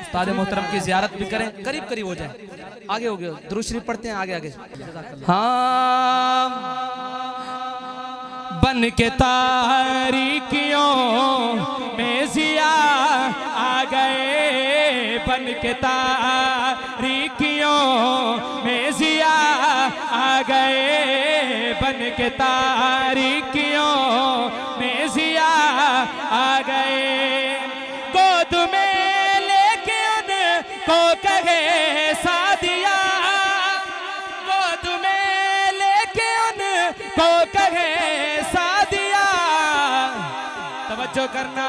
उस्ताद मोहतरम की ज़ियारत भी करें, करीब करीब हो जाए। आगे हो गए, दुरूद शरीफ पढ़ते हैं, आगे आगे। हाँ, बन के तारीकियों में ज़िया आ गए, बन के तारीकियों में ज़िया आ गए, बन के तारीकियों में ज़िया आ गए। गोद में लेके उनको कहे सादिया, गोद में लेके उनको कहे सादिया। तवज्जो करना,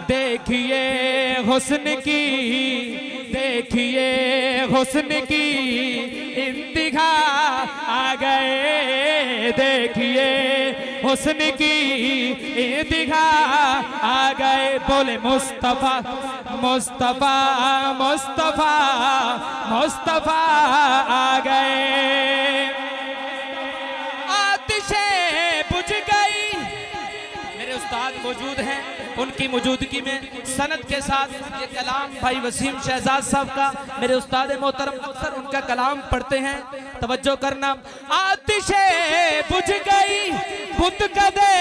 देखिए हुस्न की, देखिए हुस्न की इंतहा आ गए, देखिए हुस्न की इंतहा आ गए। बोले मुस्तफा मुस्तफा मुस्तफा मुस्तफा आ गए। आतिशे बुझ गई, मेरे उस्ताद मौजूद हैं, उनकी मौजूदगी में सनद के साथ ये कलाम भाई वसीम शहजाद साहब का, मेरे उस्ताद मोहतरम अक्सर उनका कलाम पढ़ते हैं। तवज्जो करना, आतिशे बुझ गई बुत कदे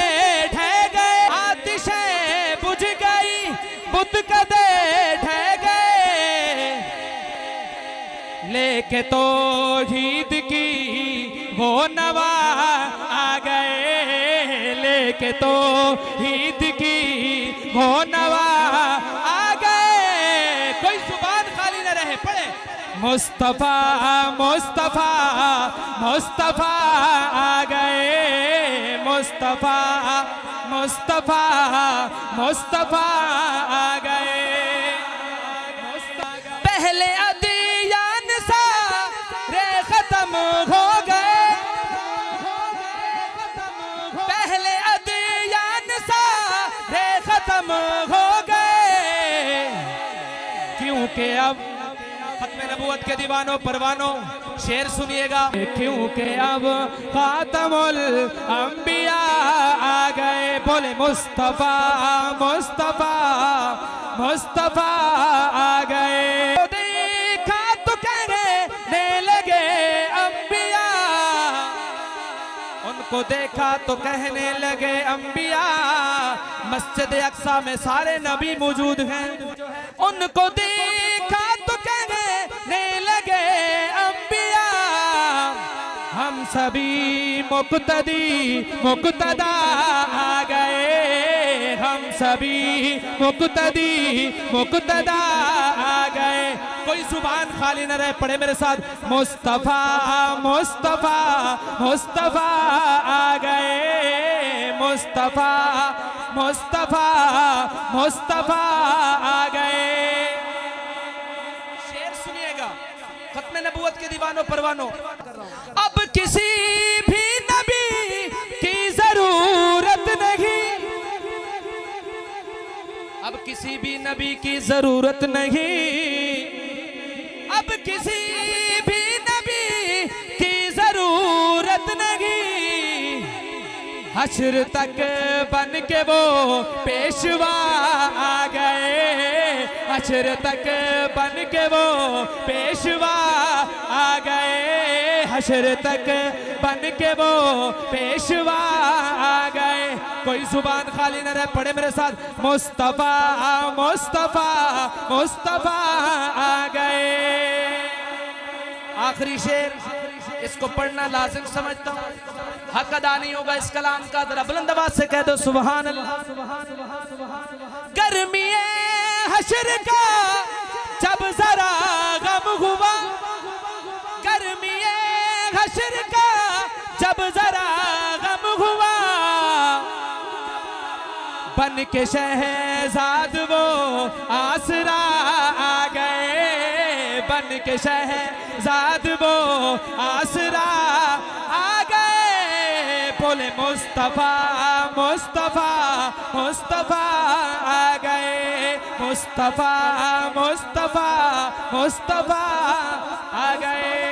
ढह गए, आतिशे बुझ गई बुत कदे ढह गए, लेके तौहीद की वो नवा आ गए, लेके तौहीद की वो नवा आ गए। कोई जुबान खाली न रहे, पढ़े। मुस्तफा मुस्तफा मुस्तफा आ गए, मुस्तफा मुस्तफा मुस्तफा आ गए। पहले अदियान सारे खत्म हो गए, पहले अदियान सारे खत्म हो गए, क्योंकि अब खत्म नबूवत के दीवानों परवानों शेर सुनिएगा। क्योंकि अब खातमुल अंबिया आ गए। बोले मुस्तफा मुस्तफा मुस्तफा आ गए। देखा तो कहने लगे अंबिया, उनको देखा तो कहने लगे अंबिया, मस्जिद अक्सा में सारे नबी मौजूद हैं। उनको देखा तो कहने लगे अंबिया, हम सभी मुक्तदी मुक्तदा आ गए, हम सभी मुक्तदी मुक्तदा आ गए। कोई जुबान खाली न रहे, पढ़े मेरे साथ। मुस्तफा मुस्तफा मुस्तफा आ गए, मुस्तफा मुस्तफा मुस्तफा आ गए। शेर सुनिएगा, खत्म नबूवत के दीवानों परवानों। अब किसी भी नबी की जरूरत नहीं, अब किसी भी नबी की जरूरत नहीं, अब किसी भी नबी की जरूरत नहीं। हश्र तक बन के वो पेशवा आ गए, हश्र तक बन के वो पेशवा आ गए, हश्र तक बन के वो पेशवा आ गए। कोई जुबान खाली न रहे, पढ़े मेरे साथ। मुस्तफा मुस्तफा मुस्तफा आ गए। आखिरी शेर, इसको पढ़ना लाजिम समझता हूँ, हक अदा नहीं होगा इस कलाम का। जरा बुलंद आवाज से कह दो सुभान अल्लाह। गर्मिए हश्र का जब जरा गम हुआ, गर्मिए हश्र का जब जरा गम हुआ, बन के शहजाद वो आसरा आ गए, बन के शहजाद वो आसरा आ गए। बोले मुस्तफा मुस्तफा मुस्तफा आ गए, मुस्तफा मुस्तफा मुस्तफा आ गए।